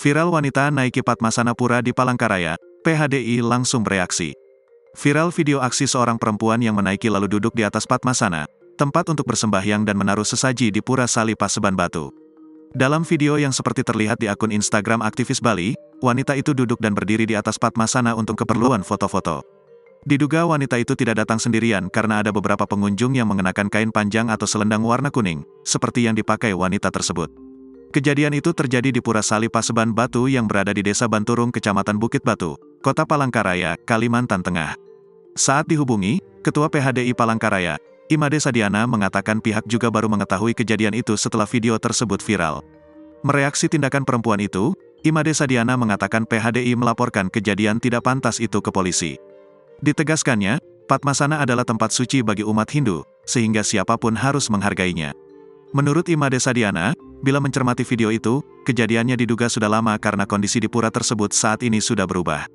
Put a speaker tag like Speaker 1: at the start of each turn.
Speaker 1: Viral wanita naiki Padmasana Pura di Palangkaraya, PHDI langsung bereaksi. Viral video aksi seorang perempuan yang menaiki lalu duduk di atas Padmasana, tempat untuk bersembahyang dan menaruh sesaji di Pura Sali Paseban Batu. Dalam video yang seperti terlihat di akun Instagram aktivis Bali, wanita itu duduk dan berdiri di atas Padmasana untuk keperluan foto-foto. Diduga wanita itu tidak datang sendirian karena ada beberapa pengunjung yang mengenakan kain panjang atau selendang warna kuning, seperti yang dipakai wanita tersebut. Kejadian itu terjadi di Pura Sali Paseban Batu yang berada di Desa Banturung, Kecamatan Bukit Batu, Kota Palangkaraya, Kalimantan Tengah. Saat dihubungi, Ketua PHDI Palangkaraya, Imade Sadiana mengatakan pihak juga baru mengetahui kejadian itu setelah video tersebut viral. Mereaksi tindakan perempuan itu, Imade Sadiana mengatakan PHDI melaporkan kejadian tidak pantas itu ke polisi. Ditegaskannya, Padmasana adalah tempat suci bagi umat Hindu, sehingga siapapun harus menghargainya. Menurut Imade Sadiana, bila mencermati video itu, kejadiannya diduga sudah lama karena kondisi di pura tersebut saat ini sudah berubah.